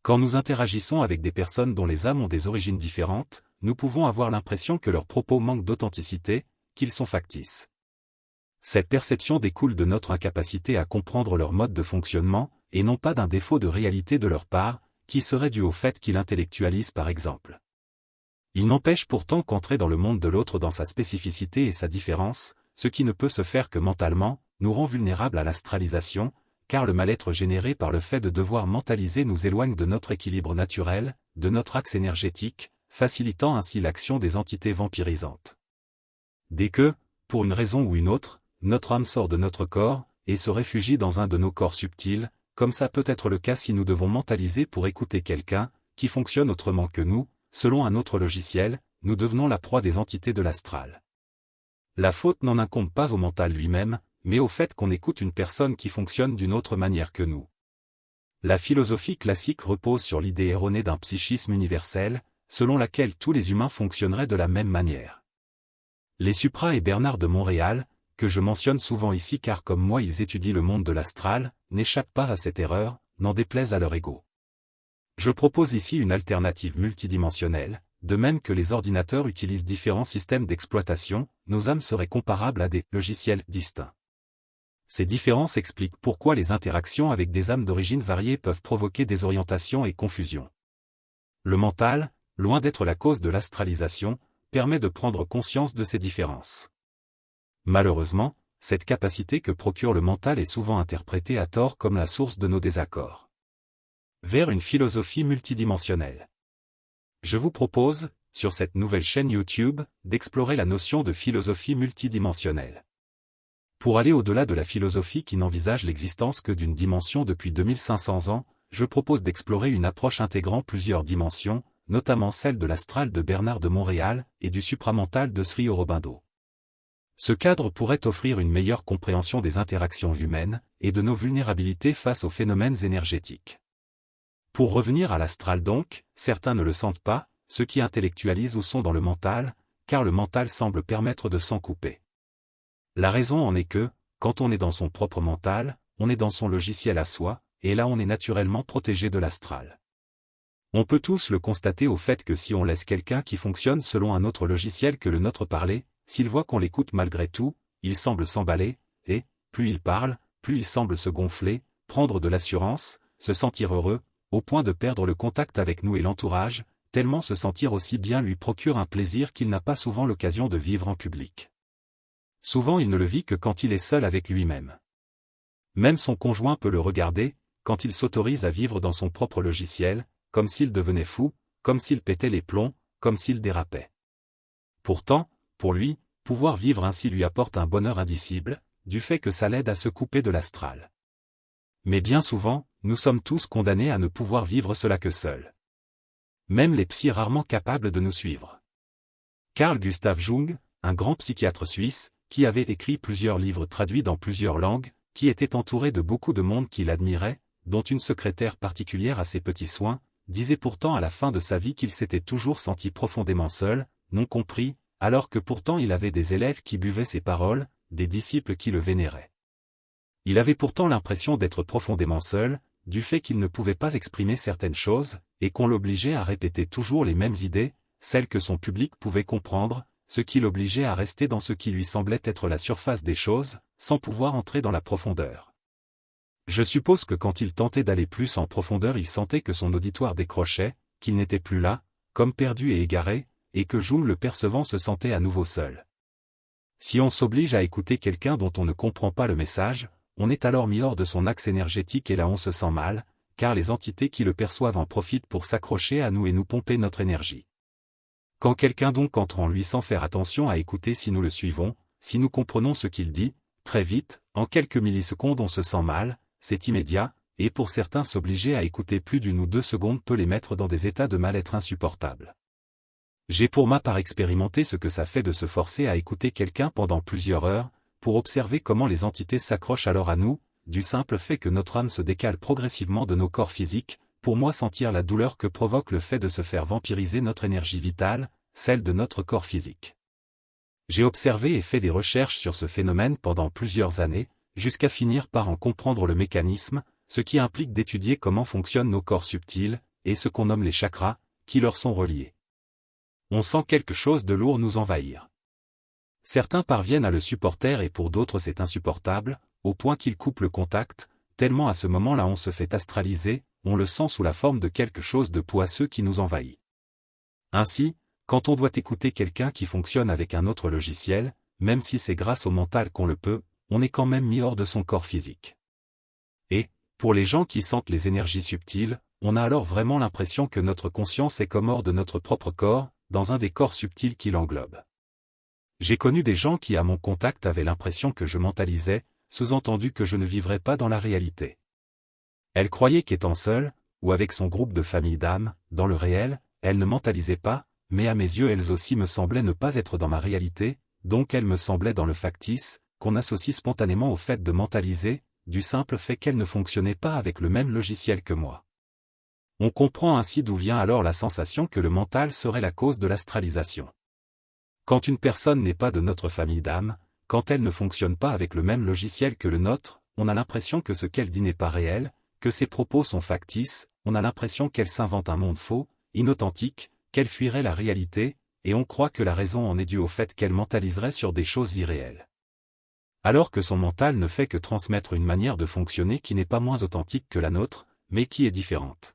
Quand nous interagissons avec des personnes dont les âmes ont des origines différentes, nous pouvons avoir l'impression que leurs propos manquent d'authenticité, qu'ils sont factices. Cette perception découle de notre incapacité à comprendre leur mode de fonctionnement, et non pas d'un défaut de réalité de leur part, qui serait dû au fait qu'ils intellectualisent par exemple. Il n'empêche pourtant qu'entrer dans le monde de l'autre dans sa spécificité et sa différence, ce qui ne peut se faire que mentalement, nous rend vulnérables à l'astralisation, car le mal-être généré par le fait de devoir mentaliser nous éloigne de notre équilibre naturel, de notre axe énergétique, facilitant ainsi l'action des entités vampirisantes. Dès que, pour une raison ou une autre, notre âme sort de notre corps, et se réfugie dans un de nos corps subtils, comme ça peut être le cas si nous devons mentaliser pour écouter quelqu'un, qui fonctionne autrement que nous, selon un autre logiciel, nous devenons la proie des entités de l'astral. La faute n'en incombe pas au mental lui-même, mais au fait qu'on écoute une personne qui fonctionne d'une autre manière que nous. La philosophie classique repose sur l'idée erronée d'un psychisme universel, selon laquelle tous les humains fonctionneraient de la même manière. Les Supra et Bernard de Montréal, que je mentionne souvent ici car comme moi ils étudient le monde de l'astral, n'échappent pas à cette erreur, n'en déplaise à leur ego. Je propose ici une alternative multidimensionnelle, de même que les ordinateurs utilisent différents systèmes d'exploitation, nos âmes seraient comparables à des logiciels distincts. Ces différences expliquent pourquoi les interactions avec des âmes d'origine variée peuvent provoquer désorientation et confusion. Le mental, loin d'être la cause de l'astralisation, permet de prendre conscience de ces différences. Malheureusement, cette capacité que procure le mental est souvent interprétée à tort comme la source de nos désaccords. Vers une philosophie multidimensionnelle. Je vous propose, sur cette nouvelle chaîne YouTube, d'explorer la notion de philosophie multidimensionnelle. Pour aller au-delà de la philosophie qui n'envisage l'existence que d'une dimension depuis 2500 ans, je propose d'explorer une approche intégrant plusieurs dimensions, notamment celle de l'astral de Bernard de Montréal et du supramental de Sri Aurobindo. Ce cadre pourrait offrir une meilleure compréhension des interactions humaines et de nos vulnérabilités face aux phénomènes énergétiques. Pour revenir à l'astral donc, certains ne le sentent pas, ceux qui intellectualisent ou sont dans le mental, car le mental semble permettre de s'en couper. La raison en est que, quand on est dans son propre mental, on est dans son logiciel à soi, et là on est naturellement protégé de l'astral. On peut tous le constater au fait que si on laisse quelqu'un qui fonctionne selon un autre logiciel que le nôtre parler, s'il voit qu'on l'écoute malgré tout, il semble s'emballer, et, plus il parle, plus il semble se gonfler, prendre de l'assurance, se sentir heureux, au point de perdre le contact avec nous et l'entourage, tellement se sentir aussi bien lui procure un plaisir qu'il n'a pas souvent l'occasion de vivre en public. Souvent il ne le vit que quand il est seul avec lui-même. Même son conjoint peut le regarder, quand il s'autorise à vivre dans son propre logiciel, comme s'il devenait fou, comme s'il pétait les plombs, comme s'il dérapait. Pourtant, pour lui, pouvoir vivre ainsi lui apporte un bonheur indicible, du fait que ça l'aide à se couper de l'astral. Mais bien souvent, nous sommes tous condamnés à ne pouvoir vivre cela que seuls. Même les psys rarement capables de nous suivre. Carl Gustav Jung, un grand psychiatre suisse, qui avait écrit plusieurs livres traduits dans plusieurs langues, qui était entouré de beaucoup de monde qui l'admirait, dont une secrétaire particulière à ses petits soins, disait pourtant à la fin de sa vie qu'il s'était toujours senti profondément seul, non compris, alors que pourtant il avait des élèves qui buvaient ses paroles, des disciples qui le vénéraient. Il avait pourtant l'impression d'être profondément seul, du fait qu'il ne pouvait pas exprimer certaines choses, et qu'on l'obligeait à répéter toujours les mêmes idées, celles que son public pouvait comprendre, ce qui l'obligeait à rester dans ce qui lui semblait être la surface des choses, sans pouvoir entrer dans la profondeur. Je suppose que quand il tentait d'aller plus en profondeur il sentait que son auditoire décrochait, qu'il n'était plus là, comme perdu et égaré, et que Jung le percevant se sentait à nouveau seul. Si on s'oblige à écouter quelqu'un dont on ne comprend pas le message, on est alors mis hors de son axe énergétique et là on se sent mal, car les entités qui le perçoivent en profitent pour s'accrocher à nous et nous pomper notre énergie. Quand quelqu'un donc entre en lui sans faire attention à écouter si nous le suivons, si nous comprenons ce qu'il dit, très vite, en quelques millisecondes on se sent mal, c'est immédiat, et pour certains s'obliger à écouter plus d'1 ou 2 secondes peut les mettre dans des états de mal-être insupportables. J'ai pour ma part expérimenté ce que ça fait de se forcer à écouter quelqu'un pendant plusieurs heures, pour observer comment les entités s'accrochent alors à nous, du simple fait que notre âme se décale progressivement de nos corps physiques, pour moi sentir la douleur que provoque le fait de se faire vampiriser notre énergie vitale, celle de notre corps physique. J'ai observé et fait des recherches sur ce phénomène pendant plusieurs années, jusqu'à finir par en comprendre le mécanisme, ce qui implique d'étudier comment fonctionnent nos corps subtils, et ce qu'on nomme les chakras, qui leur sont reliés. On sent quelque chose de lourd nous envahir. Certains parviennent à le supporter et pour d'autres c'est insupportable, au point qu'ils coupent le contact, tellement à ce moment-là on se fait astraliser, on le sent sous la forme de quelque chose de poisseux qui nous envahit. Ainsi, quand on doit écouter quelqu'un qui fonctionne avec un autre logiciel, même si c'est grâce au mental qu'on le peut, on est quand même mis hors de son corps physique. Et, pour les gens qui sentent les énergies subtiles, on a alors vraiment l'impression que notre conscience est comme hors de notre propre corps, dans un des corps subtils qui l'englobe. J'ai connu des gens qui à mon contact avaient l'impression que je mentalisais, sous-entendu que je ne vivrais pas dans la réalité. Elle croyait qu'étant seule, ou avec son groupe de famille d'âmes, dans le réel, elle ne mentalisait pas, mais à mes yeux elles aussi me semblaient ne pas être dans ma réalité, donc elles me semblaient dans le factice, qu'on associe spontanément au fait de mentaliser, du simple fait qu'elles ne fonctionnaient pas avec le même logiciel que moi. On comprend ainsi d'où vient alors la sensation que le mental serait la cause de l'astralisation. Quand une personne n'est pas de notre famille d'âmes, quand elle ne fonctionne pas avec le même logiciel que le nôtre, on a l'impression que ce qu'elle dit n'est pas réel, que ses propos sont factices, on a l'impression qu'elle s'invente un monde faux, inauthentique, qu'elle fuirait la réalité, et on croit que la raison en est due au fait qu'elle mentaliserait sur des choses irréelles. Alors que son mental ne fait que transmettre une manière de fonctionner qui n'est pas moins authentique que la nôtre, mais qui est différente.